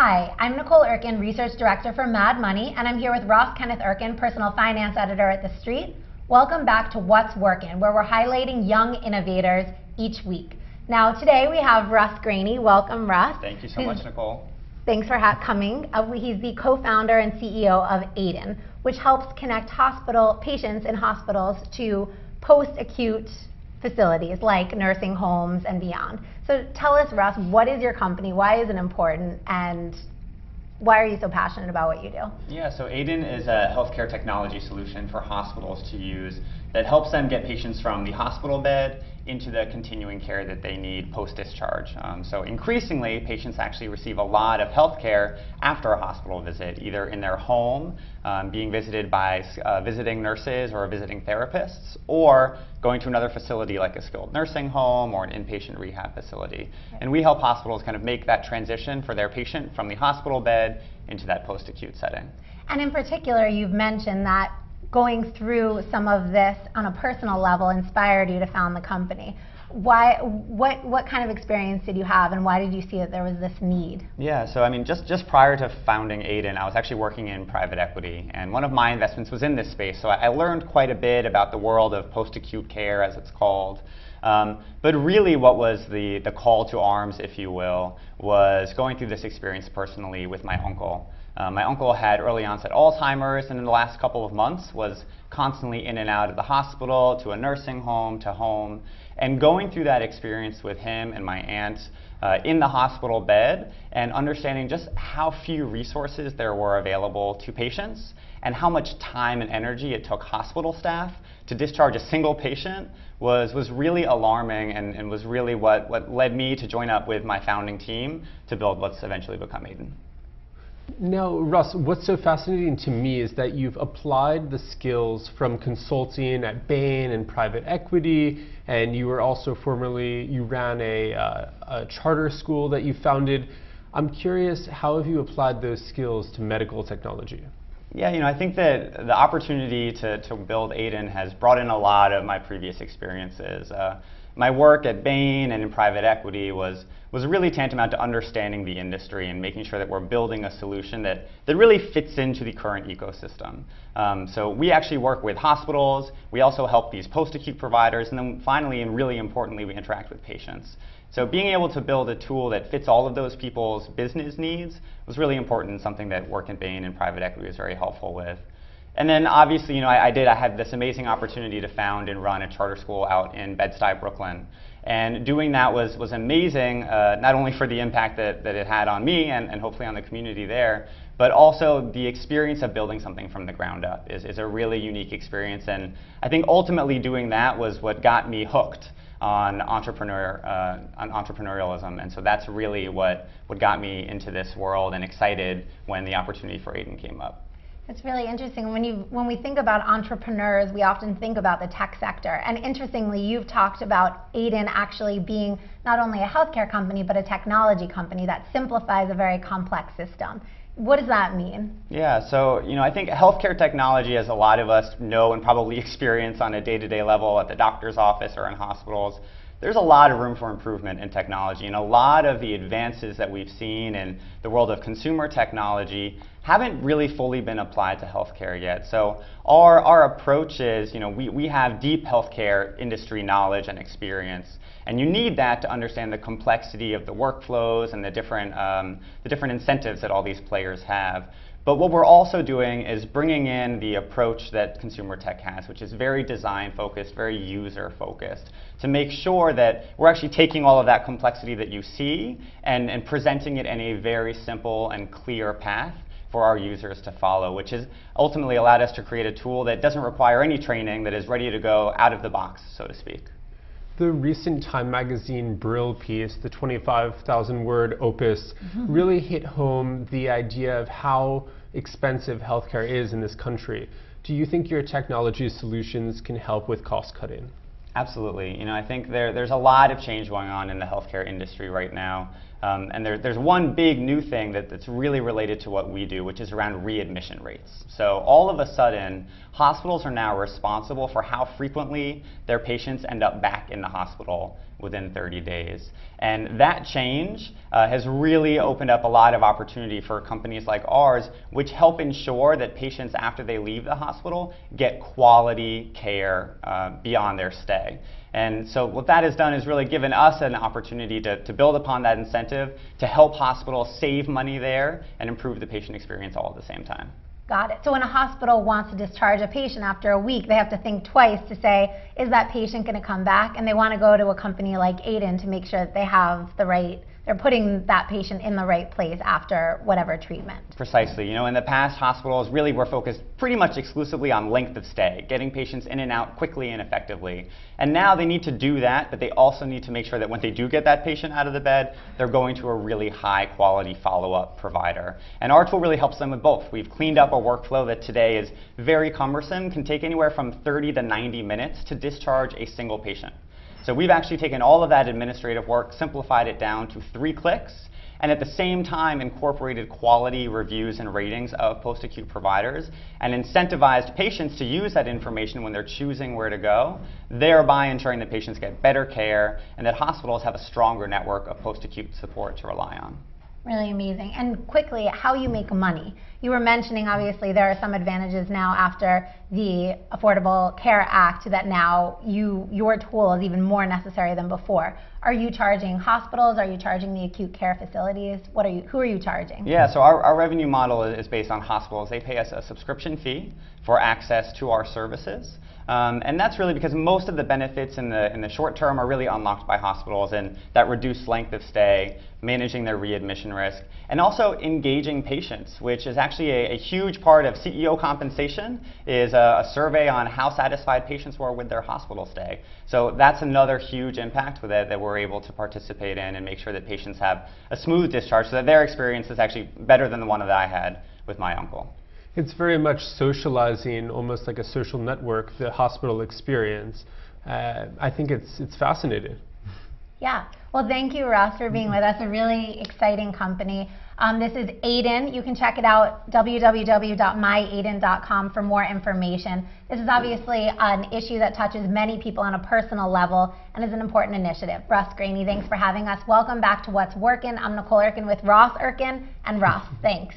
Hi, I'm Nicole wURKEN, Research Director for Mad Money, and I'm here with Russ Kenneth wURKEN, Personal Finance Editor at The Street. Welcome back to What's Workin', where we're highlighting young innovators each week. Now today we have Russ Graney. Welcome, Russ. Thank you so much, Nicole. Thanks for coming. He's the co-founder and CEO of Aidin, which helps connect patients in hospitals to post-acute facilities like nursing homes and beyond. So tell us, Russ, what is your company, why is it important, and why are you so passionate about what you do? Yeah, so Aidin is a healthcare technology solution for hospitals to use that helps them get patients from the hospital bed into the continuing care that they need post-discharge. So increasingly, patients actually receive a lot of health care after a hospital visit, either in their home, being visited by visiting nurses or visiting therapists, or going to another facility like a skilled nursing home or an inpatient rehab facility. Okay. And we help hospitals kind of make that transition for their patient from the hospital bed into that post-acute setting. And in particular, you've mentioned that going through some of this on a personal level inspired you to found the company. What kind of experience did you have, and why did you see that there was this need? Yeah, so I mean, just prior to founding Aidin, I was actually working in private equity, and one of my investments was in this space, so I learned quite a bit about the world of post-acute care, as it's called. But really what was the call to arms, if you will, was going through this experience personally with my uncle. My uncle had early onset Alzheimer's, and in the last couple of months was constantly in and out of the hospital, to a nursing home, to home. And going through that experience with him and my aunt in the hospital bed, and understanding just how few resources there were available to patients, and how much time and energy it took hospital staff to discharge a single patient was really alarming, and was really what led me to join up with my founding team to build what's eventually become Aidin. Now, Russ, what's so fascinating to me is that you've applied the skills from consulting at Bain and private equity, and you were also you ran a charter school that you founded. I'm curious, how have you applied those skills to medical technology? Yeah, I think that the opportunity to build Aidin has brought in a lot of my previous experiences. My work at Bain and in private equity was really tantamount to understanding the industry and making sure that we're building a solution that really fits into the current ecosystem. So we actually work with hospitals, we also help these post-acute providers, and then finally, and really importantly, we interact with patients. So being able to build a tool that fits all of those people's business needs was really important, and something that work at Bain and private equity was very helpful with. And then obviously, I had this amazing opportunity to found and run a charter school out in Bed-Stuy, Brooklyn. And doing that was amazing, not only for the impact that it had on me and hopefully on the community there, but also the experience of building something from the ground up is a really unique experience. And I think ultimately doing that was what got me hooked on entrepreneurialism. And so that's really what got me into this world and excited when the opportunity for Aidin came up. It's really interesting. When we think about entrepreneurs, we often think about the tech sector. And interestingly, you've talked about Aidin actually being not only a healthcare company, but a technology company that simplifies a very complex system. What does that mean? Yeah, so I think healthcare technology, as a lot of us know and probably experience on a day-to-day level at the doctor's office or in hospitals, there's a lot of room for improvement in technology, and a lot of the advances that we've seen in the world of consumer technology haven't really fully been applied to healthcare yet. So our approach is, we have deep healthcare industry knowledge and experience, and you need that to understand the complexity of the workflows and the different incentives that all these players have. But what we're also doing is bringing in the approach that consumer tech has, which is very design-focused, very user-focused, to make sure that we're actually taking all of that complexity that you see and presenting it in a very simple and clear path for our users to follow, which has ultimately allowed us to create a tool that doesn't require any training, that is ready to go out of the box, so to speak. The recent Time magazine Brill piece, the 25,000-word opus, really hit home the idea of how expensive healthcare is in this country. Do you think your technology solutions can help with cost cutting? Absolutely. I think there's a lot of change going on in the healthcare industry right now. And there's one big new thing that's really related to what we do, which is around readmission rates. So all of a sudden, hospitals are now responsible for how frequently their patients end up back in the hospital within 30 days. And that change has really opened up a lot of opportunity for companies like ours, which help ensure that patients, after they leave the hospital, get quality care beyond their stay. And so what that has done is really given us an opportunity to build upon that incentive to help hospitals save money there and improve the patient experience all at the same time. Got it. So when a hospital wants to discharge a patient after a week, they have to think twice to say, is that patient going to come back? And they want to go to a company like Aidin to make sure that they have the right, they're putting that patient in the right place after whatever treatment. Precisely. You know, in the past, hospitals really were focused pretty much exclusively on length of stay, getting patients in and out quickly and effectively. And now they need to do that, but they also need to make sure that when they do get that patient out of the bed, they're going to a really high quality follow-up provider. And our tool really helps them with both. We've cleaned up a workflow that today is very cumbersome, can take anywhere from 30 to 90 minutes to discharge a single patient. So we've actually taken all of that administrative work, simplified it down to 3 clicks, and at the same time incorporated quality reviews and ratings of post-acute providers and incentivized patients to use that information when they're choosing where to go, thereby ensuring that patients get better care and that hospitals have a stronger network of post-acute support to rely on. Really amazing. And quickly, how you make money. You were mentioning, obviously, there are some advantages now after the Affordable Care Act that now your tool is even more necessary than before. Are you charging hospitals? Are you charging the acute care facilities? Who are you charging? Yeah, so our revenue model is based on hospitals. They pay us a subscription fee for access to our services. And that's really because most of the benefits in the short term are really unlocked by hospitals, and that reduced length of stay, managing their readmission risk, and also engaging patients, which is actually a huge part of CEO compensation, is a survey on how satisfied patients were with their hospital stay. So that's another huge impact with it that we're able to participate in and make sure that patients have a smooth discharge so that their experience is actually better than the one that I had with my uncle. It's very much socializing, almost like a social network, the hospital experience. I think it's fascinating. Yeah. Well, thank you, Russ, for being with us. A really exciting company. This is Aidin. You can check it out, www.myaidin.com, for more information. This is obviously an issue that touches many people on a personal level and is an important initiative. Russ Graney, thanks for having us. Welcome back to What's Workin'. I'm Nicole Urkin with Ross Urkin and Russ. Thanks.